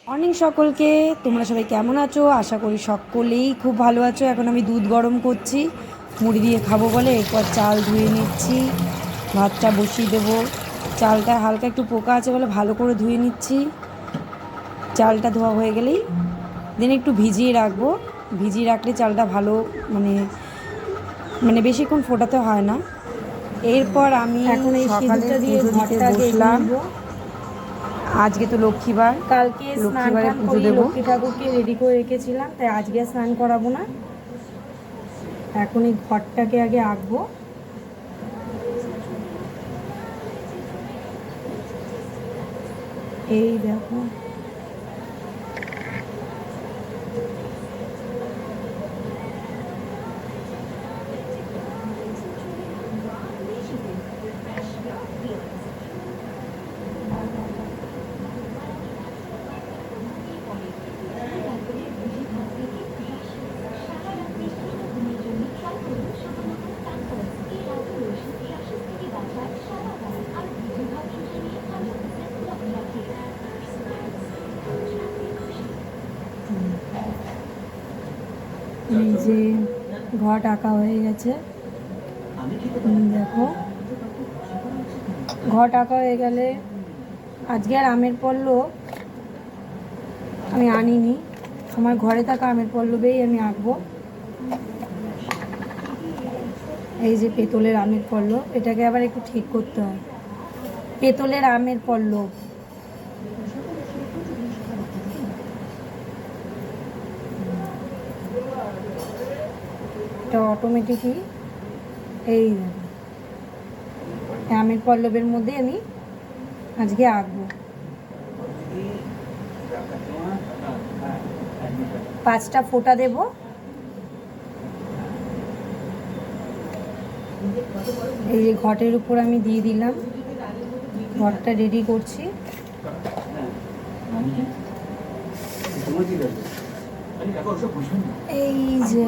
Morning সকলকে, তোমরা সবাই কেমন আছো? আশা করি সকলেই খুব ভালো আছো। এখন আমি দুধ গরম করছি, মুড়ি দিয়ে খাবো বলে। এরপর চাল ধুয়ে নিচ্ছি, ভাতটা বসিয়ে দেবো। চালটা হালকা একটু পোকা আছে বলে ভালো করে ধুয়ে নিচ্ছি। চালটা ধোয়া হয়ে গেলেই দেন একটু ভিজিয়ে রাখবো। ভিজিয়ে রাখলে চালটা ভালো মানে মানে বেশিক্ষণ ফোটাতে হয় না। এরপর আমি এখন এই সকালে সিঁদুরটা দিয়ে পুজো দিতে ঘরটা আগে বসলাম। নেব। আজকে তো লক্ষ্মীবার, কালকে স্নান লক্ষ্মীবারে টান পুজো করি, দেবো। লক্ষ্মী ঠাকুরকে রেডি করে রেখেছিলাম, তাই আজকে স্নান করাবো না। এখন এই ঘরটাকে আগে আঁকবো। এই দেখো, এই যে ঘট আঁকা হয়ে গেছে। দেখো, ঘট আঁকা হয়ে গেলে আজকে আর আমের পল্লব আমি আনিনি, আমার ঘরে থাকা আমের পল্লবেই আমি আঁকবো। এই যে পেতলের আমের পল্লব, এটাকে আবার একটু ঠিক করতে হয়। পেতলের আমের পল্লব, এটা অটোমেটিকই এই আমের পল্লবের মধ্যে আমি আজকে আঁকবো। 5টা ফোঁটা দেব। এই যে ঘটের উপর আমি দিয়ে দিলাম, ঘরটা রেডি করছি। এই যে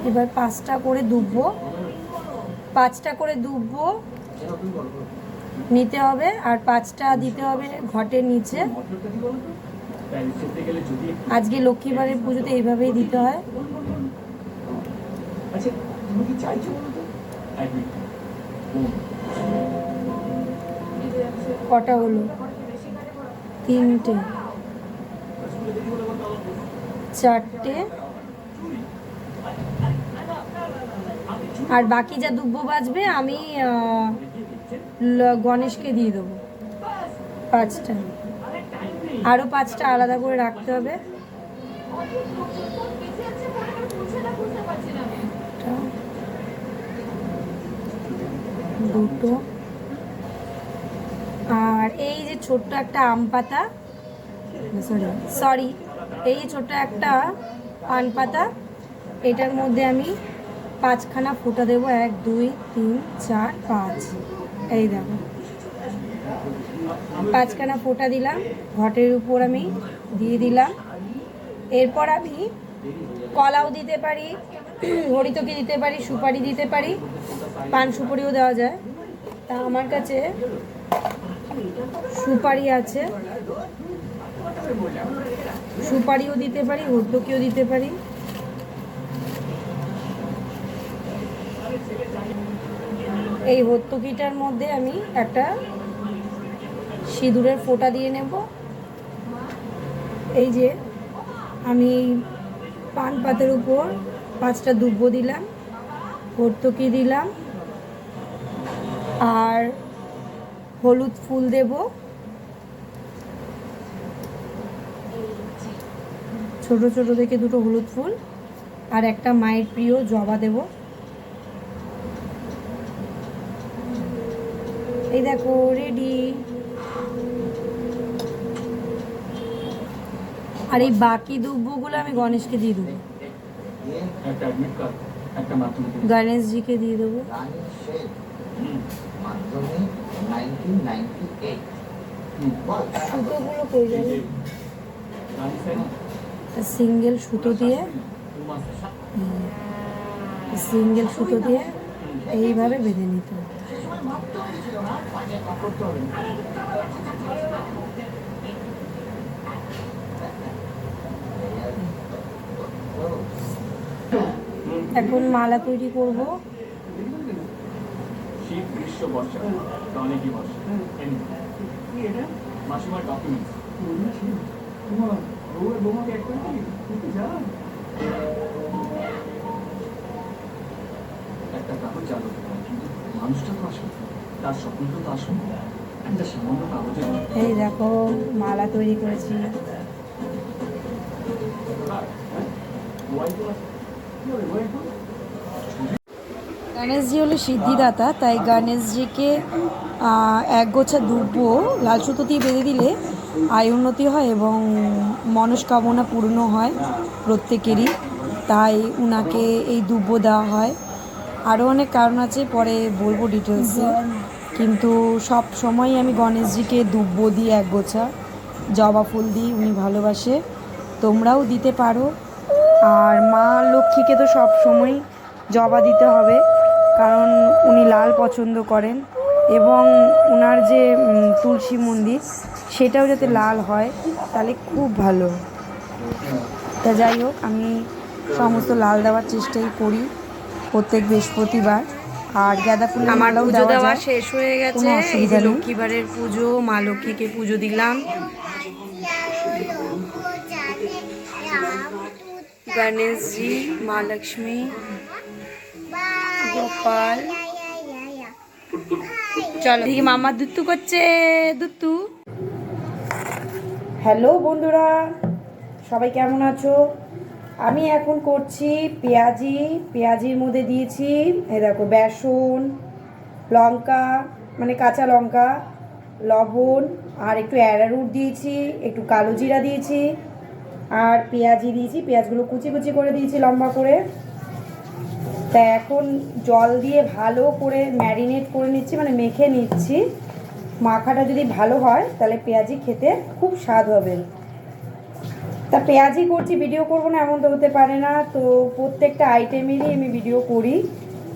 এবার 5টা করে ডুববো, 5টা করে ডুববো নিতে হবে, আর 5টা দিতে হবে ঘটের নিচে। আজকে লক্ষ্মীবারের পুজোতে এইভাবেই দিতে হয়। কটা হলো? 3টে, 4টে, আর বাকি যা দুব্বো বাজবে আমি গণেশকে দিয়ে দেবো। 5টা, আরও 5টা আলাদা করে রাখতে হবে। দুটো, আর এই যে ছোট্ট একটা আম পাতা, সরি এই ছোট্ট একটা পান পাতা, এটার মধ্যে আমি 5খানা ফোঁটা দেবো। 1 2 3 4 5, এই দেখো 5খানা ফোঁটা দিলাম। ঘটের উপর আমি দিয়ে দিলাম। এরপর আমি কলাও দিতে পারি, হরিতকি দিতে পারি, সুপারি দিতে পারি, পান সুপারিও দেওয়া যায়। তা আমার কাছে সুপারি আছে, সুপারিও দিতে পারি, হরিতকিও দিতে পারি। এই হরিতকিটার মধ্যে আমি একটা সিঁদুরের ফোঁটা দিয়ে নেব। এই যে আমি পান পাতার উপর 5টা দুব্বো দিলাম, হরিতকি দিলাম, আর হলুদ ফুল দেব, ছোট ছোট দেখে দুটো হলুদ ফুল, আর একটা মায়ের প্রিয় জবা দেব। এই দেখো রেডি। আর এই বাকি দুব্বগুলো আমি গণেশকে দিয়ে দেবো, গণেশজিকে দিয়ে দেবো। সুতোগুলো পেয়ে যাবে। সিঙ্গেল সুতো দিয়ে এইভাবে বেঁধে নিতে হবে। এখন মালা তৈরি করব। শীত গ্রীষ্ম বর্ষা অনেকই বর্ষা মাসিমার ডকুমেন্টস একটা কাগজ জানো মানুষটা তো আসবে তার স্বপ্নটা তো আসবে একটা সামান্য কাগজে এই দেখো মালা তৈরি করেছি। গণেশজি হলো সিদ্ধিদাতা, তাই গণেশজিকে এক গোছা দুব্ব লাল সুতো দিয়ে বেঁধে দিলে আয় উন্নতি হয় এবং মনস্কামনা পূর্ণ হয় প্রত্যেকেরই, তাই উনাকে এই দুব্ব দেওয়া হয়। আরও অনেক কারণ আছে, পরে বলবো ডিটেলসে, কিন্তু সব সময় আমি গণেশজিকে দুব্ব দিই, এক গোছা জবা ফুল দিই, উনি ভালোবাসে, তোমরাও দিতে পারো। আর মা লক্ষ্মীকে তো সব সময় জবা দিতে হবে, কারণ উনি লাল পছন্দ করেন, এবং ওনার যে তুলসী মন্দির সেটাও যাতে লাল হয় তাহলে খুব ভালো। তা যাই হোক, আমি সমস্ত লাল দেওয়ার চেষ্টাই করি প্রত্যেক বৃহস্পতিবার। আর গাঁদা ফুলের আমার মালাও পুজো দেওয়া যায়, শেষ হয়ে গেছে। কোনো এই অসুবিধা যে নেই। লক্ষ্মীবারের পুজো, মা লক্ষ্মীকে পুজো দিলাম। গণেশজি, মা লক্ষ্মী, গোপাল, চলো দেখি মামা দুত্তু করছে, দুত্তু। হ্যালো বন্ধুরা, সবাই কেমন আছো? আমি এখন করছি পেঁয়াজির মধ্যে দিয়েছি এই দেখো বেসন, লঙ্কা মানে কাঁচা লঙ্কা, লবণ, আর একটু অ্যারারুট দিয়েছি, একটু কালো জিরা দিয়েছি, আর পেঁয়াজি দিয়েছি, পেঁয়াজগুলো কুচি কুচি করে দিয়েছি লম্বা করে। তা এখন জল দিয়ে ভালো করে ম্যারিনেট করে নিচ্ছি, মানে মেখে নিচ্ছি। মাখাটা যদি ভালো হয় তাহলে পেঁয়াজি খেতে খুব স্বাদ হবে। তা পেঁয়াজি করছি, ভিডিও করবো না এমন তো হতে পারে না, তো প্রত্যেকটা আইটেমেরই আমি ভিডিও করি।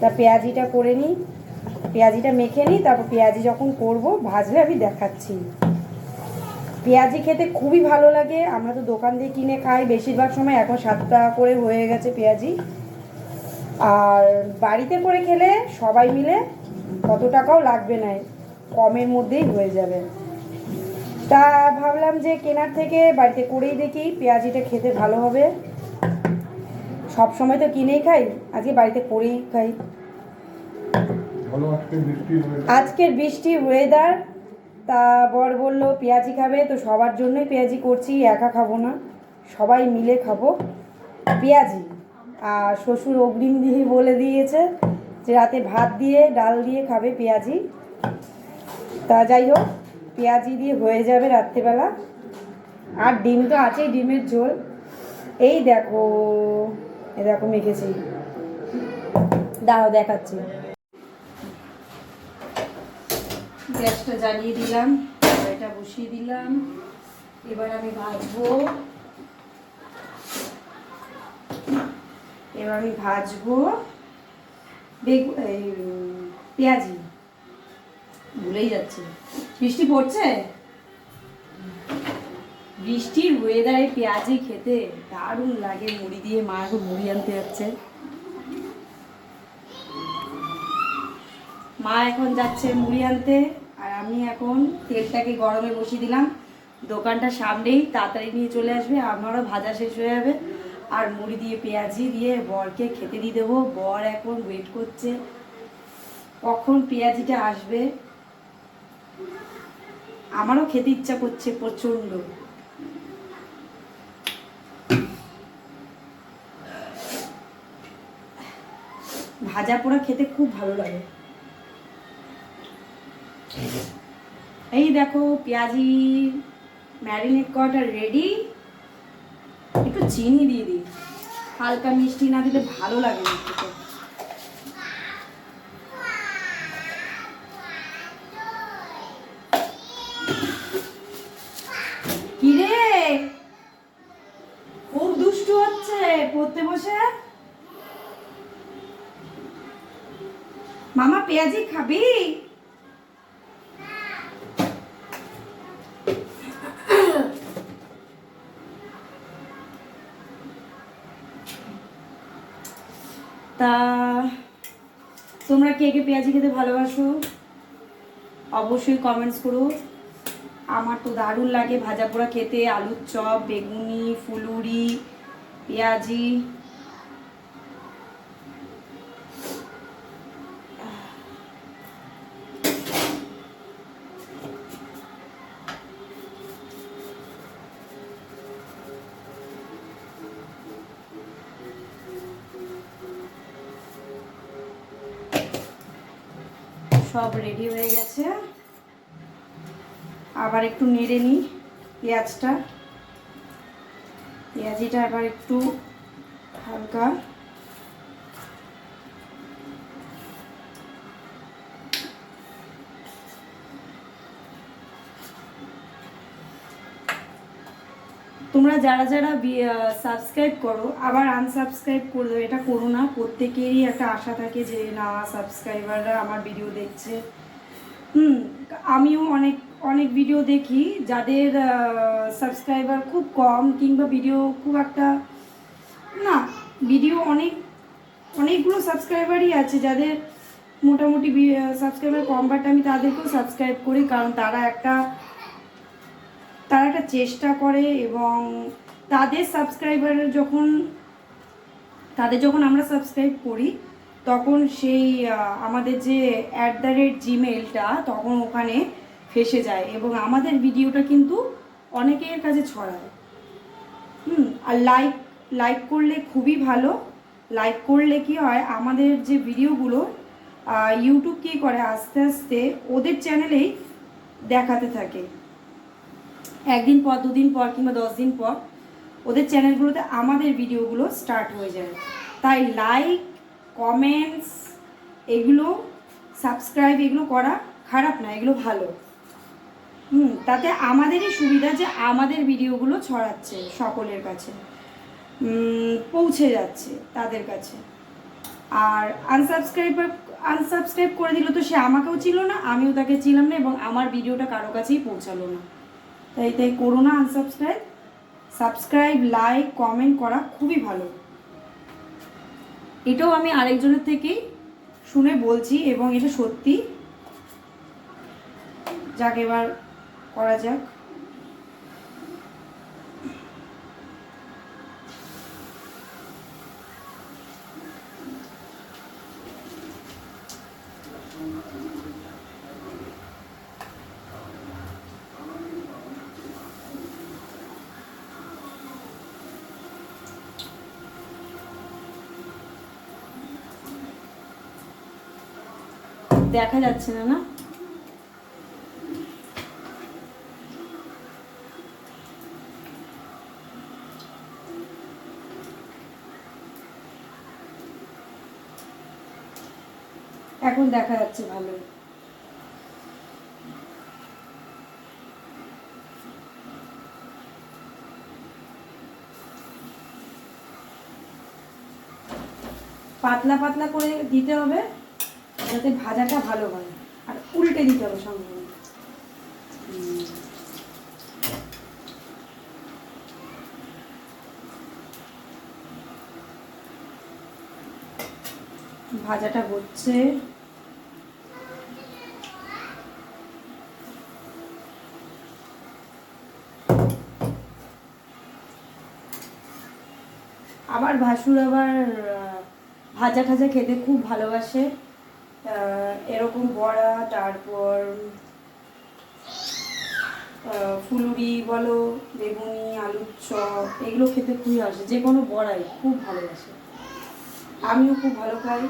তা পেঁয়াজিটা করে নিই, পেঁয়াজিটা মেখে নিই, তারপর পেঁয়াজি যখন করব ভাজলে আমি দেখাচ্ছি। পেঁয়াজি খেতে খুবই ভালো লাগে, আমরা তো দোকান দিয়ে কিনে খাই বেশিরভাগ সময়, এখন 7 টাকা করে হয়ে গেছে পেঁয়াজি। আর বাড়িতে করে খেলে সবাই মিলে কত টাকাও লাগবে না, কমের মধ্যেই হয়ে যাবে। তা ভাবলাম যে কেনার থেকে বাড়িতে করেই দেখি, পেঁয়াজিটা খেতে ভালো হবে। সব সময় তো কিনেই খাই, আজকে বাড়িতে করেই খাই। আজকের বৃষ্টি ওয়েদার, তা বর বললো পেঁয়াজি খাবে, তো সবার জন্যই পেঁয়াজি করছি, একা খাবো না, সবাই মিলে খাবো পেঁয়াজি। আর শ্বশুর অগ্রিম দিয়ে বলে দিয়েছে যে রাতে ভাত দিয়ে ডাল দিয়ে খাবে পেঁয়াজি। তা যাই হোক, পেঁয়াজি দিয়ে হয়ে যাবে রাত্রিবেলা। আর ডিম তো আছেই, ডিমের ঝোল। এই দেখো মেখেছি, দাঁড়াও দেখাচ্ছি। গ্যাসটা জ্বালিয়ে দিলাম, কড়াইটা বসিয়ে দিলাম, এবার আমি ভাজবো। পেঁয়াজি, ভুলেই যাচ্ছে। বৃষ্টি পড়ছে, বৃষ্টির ওয়েদারে পেঁয়াজি খেতে দারুণ লাগে মুড়ি দিয়ে। মা এখন মুড়ি আনতে যাচ্ছে, মা এখন যাচ্ছে মুড়ি আনতে, আর আমি এখন তেলটাকে গরমে বসিয়ে দিলাম। দোকানটা সামনেই, তাড়াতাড়ি নিয়ে চলে আসবে, আমারও ভাজা শেষ হয়ে যাবে। আর মুড়ি দিয়ে পেঁয়াজি দিয়ে বরকে খেতে দিয়ে দেবো। বর এখন ওয়েট করছে কখন পেঁয়াজিটা আসবে। আমারও খেতে ইচ্ছা করছে প্রচণ্ড। ভাজা পোড়া খেতে খুব ভালো লাগে। এই দেখো পেঁয়াজি ম্যারিনেট করাটা রেডি। একটু চিনি দিয়ে দিই, হালকা মিষ্টি না দিলে ভালো লাগে না খেতে। কি রে, খুব দুষ্টু হচ্ছে পড়তে বসে। মামা পেঁয়াজি খাবি? তা তোমরা কে কে পেঁয়াজি খেতে ভালোবাসো অবশ্যই কমেন্টস করো। আমার তো দারুণ লাগে ভাজা পোড়া খেতে, আলুর চপ, বেগুনি, ফুলুরি, পেঁয়াজি। সব রেডি হয়ে গেছে, আবার একটু নেড়ে নিই পেঁয়াজটা। পেঁয়াজিটা আবার একটু হালকা তোমরা যারা যারা সাবস্ক্রাইব করো আবার আনসাবস্ক্রাইব করে দেবো, এটা করো না। প্রত্যেকেরই একটা আশা থাকে যে না সাবস্ক্রাইবাররা আমার ভিডিও দেখছে। আমিও অনেক অনেক ভিডিও দেখি যাদের সাবস্ক্রাইবার খুব কম, কিংবা ভিডিও খুব একটা না, ভিডিও অনেকগুলো সাবস্ক্রাইবারই আছে যাদের মোটামুটি সাবস্ক্রাইবার কম, বাট আমি তাদেরকেও সাবস্ক্রাইব করি, কারণ তারা একটা চেষ্টা করে। এবং তাদের যখন আমরা সাবস্ক্রাইব করি তখন সেই আমাদের যে @gmailটা তখন ওখানে ফেসে যায় এবং আমাদের ভিডিওটা কিন্তু অনেকের কাছে ছড়ায়। আর লাইক করলে খুবই ভালো। লাইক করলে কি হয়, আমাদের যে ভিডিওগুলো ইউটিউব কী করে আস্তে আস্তে ওদের চ্যানেলেই দেখাতে থাকে। একদিন পর, দুদিন পর, কিংবা 10 দিন পর ওদের চ্যানেলগুলোতে আমাদের ভিডিওগুলো স্টার্ট হয়ে যায়। তাই লাইক, কমেন্টস, এগুলো, সাবস্ক্রাইব, এগুলো করা খারাপ না, এগুলো ভালো। তাতে আমাদেরই সুবিধা যে আমাদের ভিডিওগুলো ছড়াচ্ছে সকলের কাছে, পৌঁছে যাচ্ছে তাদের কাছে। আর আনসাবস্ক্রাইব করে দিল তো সে আমাকেও ছিল না, আমিও তাকে ছিলাম না, এবং আমার ভিডিওটা কারো কাছেই পৌঁছালো না। তাই করো না সাবস্ক্রাইব, লাইক, কমেন্ট করা খুবই ভালো। এটাও আমি আরেকজনের থেকেই শুনে বলছি এবং এটা সত্যি। যাক, এবার করা যাক। দেখা যাচ্ছে না, না? এখন দেখা যাচ্ছে ভালো। পাতলা পাতলা করে দিতে হবে যাতে ভাজাটা ভালো হয়, আর উল্টে দিতে হবে সঙ্গে। ভাজাটা হচ্ছে, আবার ভাসুর আবার ভাজা ঠাজা খেতে খুব ভালোবাসে। এরকম বড়া, তারপর ফুলুরি বলো, বেগুনি, আলুর চপ, এগুলো খেতে খুবই ভালোবাসে। যে কোনো বড়াই খুব ভালোবাসে, আমিও খুব ভালো খাই।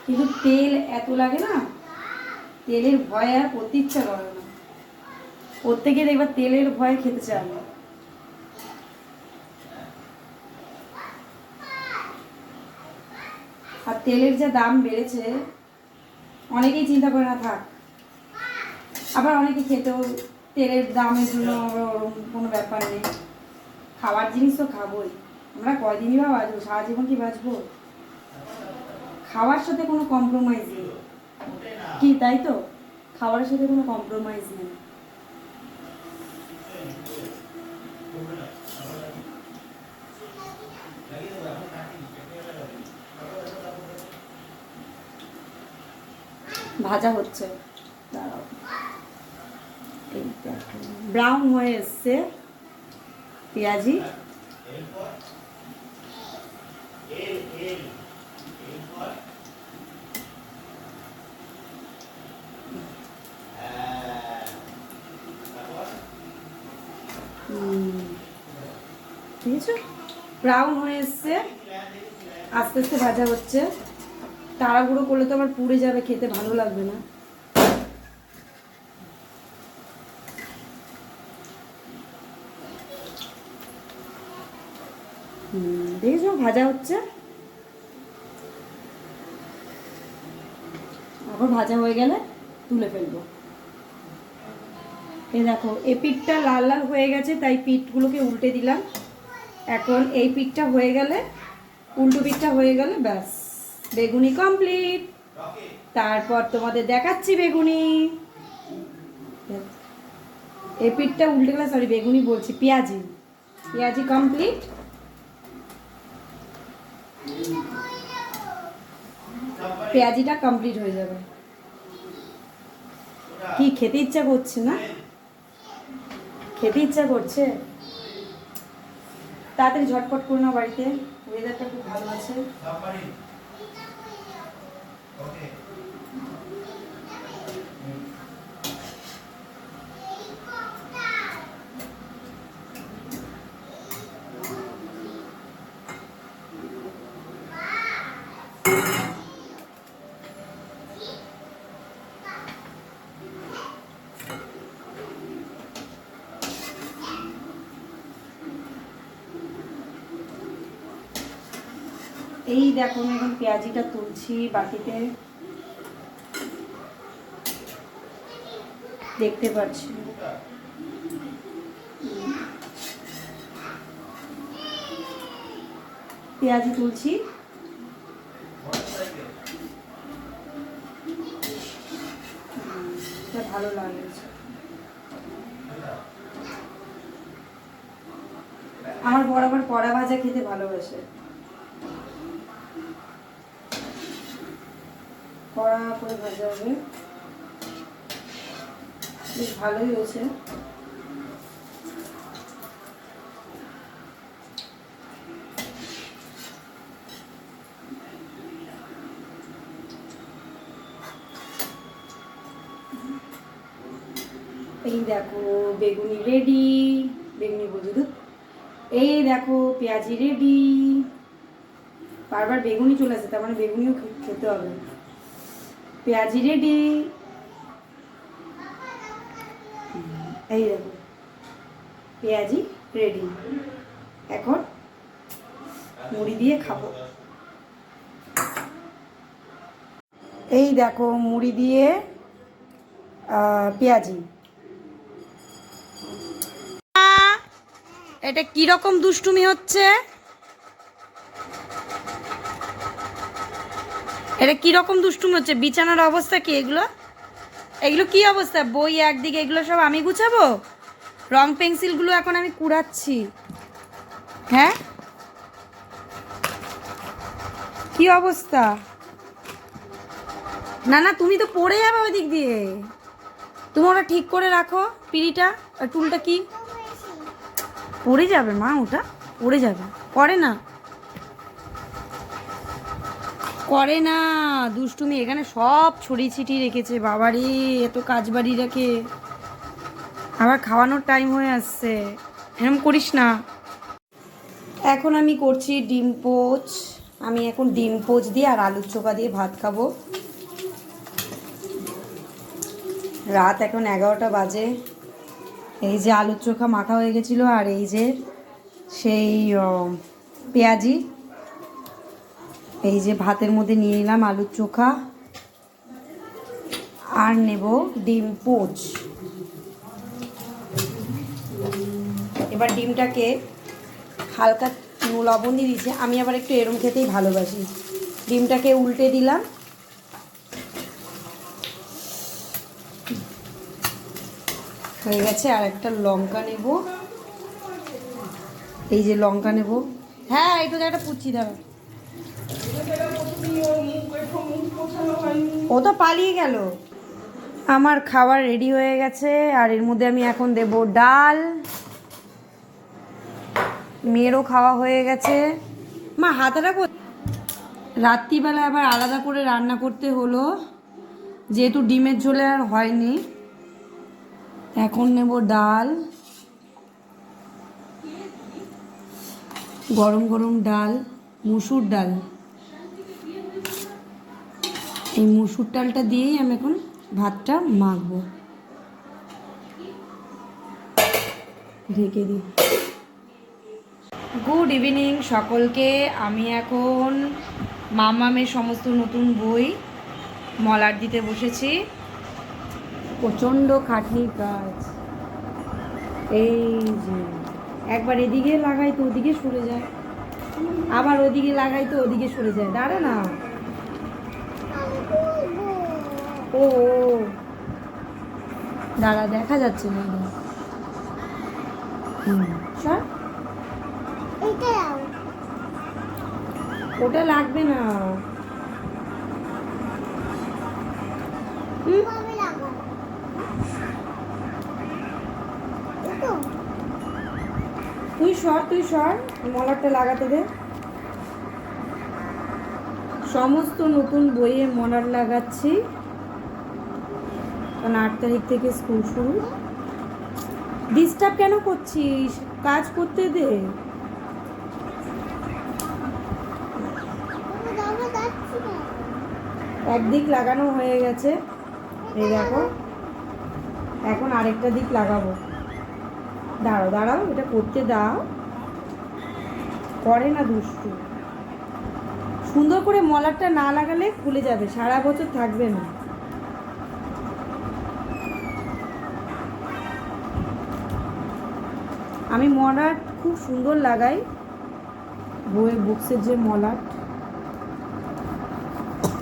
কিন্তু তেল এত লাগে না, তেলের ভয়ে আর করতে ইচ্ছা করে না। প্রত্যেকে দেখবা তেলের ভয়ে খেতে চায় না। আর তেলের যা দাম বেড়েছে, অনেকেই চিন্তা করে না থাক, আবার অনেকে খেতেও তেলের দামের জন্য ওরকম কোনো ব্যাপার নেই, খাবার জিনিস তো খাবোই। আমরা কয়দিনই বা বাঁচবো, সারা জীবন কি বাঁচবো? খাওয়ার সাথে কোনো কম্প্রোমাইজ নেই, কি তাই তো? খাবারের সাথে কোনো কম্প্রোমাইজ নেই। ভাজা হচ্ছে, দাঁড়াও, ব্রাউন হয়ে এসছে পেঁয়াজি। বুঝেছো, ব্রাউন হয়ে এসছে, আস্তে আস্তে ভাজা হচ্ছে। তাড়াহুড়ো করলে তো আবার পুড়ে যাবে, খেতে ভালো লাগবে না। দেখেছো ভাজা হচ্ছে, আবার ভাজা হয়ে গেলে তুলে ফেলবো। এই দেখো এই পিঠটা লাল লাল হয়ে গেছে, তাই পিঠগুলোকে উল্টে দিলাম। এখন এই পিঠটা হয়ে গেলে, উল্টো পিঠটা হয়ে গেলে ব্যাস বেগুনি কমপ্লিট। তারপর তোমাদের দেখাচ্ছি বেগুনি। এই পিঠটা উল্টে গেলে, সরি বেগুনি বলছি, পেঁয়াজি, পেঁয়াজি কমপ্লিট। পেঁয়াজিটা কমপ্লিট হয়ে যাবে। কি খেতে ইচ্ছা করছে না? খেতে ইচ্ছা করছে, তাড়াতাড়ি ঝটপট করে নাও বাড়িতে, ওয়েদারটা খুব ভালো আছে। এই দেখো আমি এখন পেঁয়াজিটা তুলছি বাটিতে, দেখতে পাচ্ছি। পেঁয়াজি তুলছি, ভালো লাগছে। আমার বরাবর কড়া ভাজা খেতে ভালোবাসে, কড়া করে ভাজা হবে, বেশ ভালোই হয়েছে। এই দেখো বেগুনি রেডি, বেগুনি বলছি তো, এই দেখো পেঁয়াজি রেডি। বারবার বেগুনি চলে আসে, তার মানে বেগুনিও খেতে হবে। পেঁয়াজি রেডি, এই দেখো পেঁয়াজি রেডি। এখন মুড়ি দিয়ে খাবো। এই দেখো মুড়ি দিয়ে পেঁয়াজি। এটা কিরকম দুষ্টুমি হচ্ছে? এটা কিরকম দুষ্টুমি হচ্ছে? বিছানার অবস্থা কি? এগুলো এগুলো কি অবস্থা? বই একদিকে, এগুলো সব আমি গুছাবো? রং পেন্সিলগুলো এখন আমি কুড়াচ্ছি। হ্যাঁ কি অবস্থা? না না, তুমি তো পড়ে যাবে ওই দিক দিয়ে। তুমি ওটা ঠিক করে রাখো, পিড়িটা আর টুলটা। কি পড়ে যাবে মা, ওটা পড়ে যাবে। করে না, করে না দুষ্টুমি। এখানে সব ছড়িয়ে ছিটিয়ে রেখেছে। বাবারে এত কাজ বাড়ি রাখে, আবার খাওয়ানোর টাইম হয়ে আসছে, এরকম করিস না। এখন আমি করছি ডিম পোচ। আমি এখন ডিম পোচ দিয়ে আর আলুর চোখা দিয়ে ভাত খাবো। রাত এখন 11টা বাজে। এই যে আলুর চোখা মাখা হয়ে গেছিলো, আর এই যে সেই পেঁয়াজি, এই যে ভাতের মধ্যে নিয়ে নিলাম আলুর চোখা, আর নেব ডিম পোচ। এবার ডিমটাকে হালকা লবণ দিয়ে দিয়েছি। আমি আবার একটু এরম খেতেই ভালোবাসি। ডিমটাকে উল্টে দিলাম। হয়ে গেছে। আর একটা লঙ্কা নেব, এই যে লঙ্কা নেব। হ্যাঁ একটু একটা পুচ্ছি দাঁড়া, ও তো পালিয়ে গেল। আমার খাবার রেডি হয়ে গেছে। আর এর মধ্যে আমি এখন দেব ডাল। মেয়েরও খাওয়া হয়ে গেছে। মা হাতাটা রাত্রিবেলা আবার আলাদা করে রান্না করতে হলো, যেহেতু ডিমের ঝোলে আর হয়নি। এখন নেব ডাল, গরম গরম ডাল, মুসুর ডাল। এই মুসুর ডালটা দিয়েই আমি এখন ভাতটা মাখবো। ঢেকে দিই। গুড ইভিনিং সকলকে। আমি এখন মামামের সমস্ত নতুন বই মলাট দিতে বসেছি। প্রচণ্ড খাটনির কাজ। এই যে একবার এদিকে লাগাই তো ওদিকে সরে যায়, আবার ওদিকে লাগাই তো ওদিকে সরে যায়। দাঁড়া না, ও দাঁড়া, দেখা যাচ্ছে না। সর, ওটা লাগবে না। তুই সর, মলারটা লাগাতে দে। সমস্ত নতুন বইয়ে মলার লাগাচ্ছি, কারণ 8 তারিখ থেকে স্কুল শুরু। ডিস্টার্ব কেন করছিস? কাজ করতে দে। একদিক লাগানো হয়ে গেছে, এই দেখো। এখন আরেকটা দিক লাগাবো। দাঁড়াও, এটা করতে দাও। করে না দুষ্টু। সুন্দর করে মলারটা না লাগালে খুলে যাবে, সারা বছর থাকবে না। আমি মলাট খুব সুন্দর লাগাই, বইয়ের বুকসের যে মলাট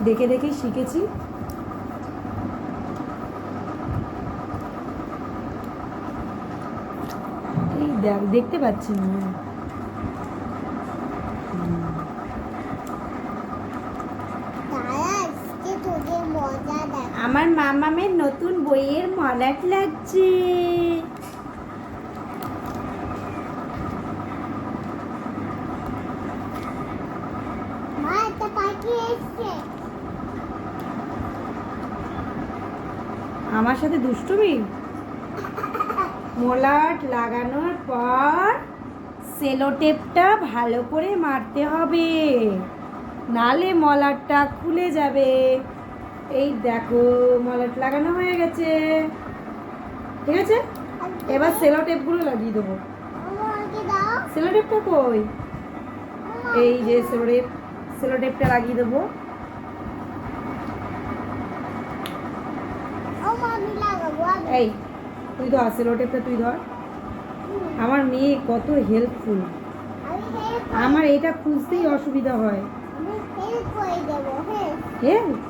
দেখে দেখেই শিখেছি। এই দেখতে পাচ্ছি না। আমার মামামের নতুন বইয়ের মলাট লাগছে। আমার সাথে দুষ্টুমি। মলাট লাগানোর পর সেলো টেপটা ভালো করে মারতে হবে, নালে মলাটটা খুলে যাবে। এই দেখো মলাট লাগানো হয়ে গেছে। ঠিক আছে, এবার সেলো টেপগুলো লাগিয়ে দেবো। সেলো টেপটা কই? এই যে সেলো টেপটা লাগিয়ে দেবো। এই তুই ধর সেলো টেপটা, তুই ধর। আমার মেয়ে কত হেল্পফুল, আমার এটা খুঁজতেই অসুবিধা হয়। হেল্প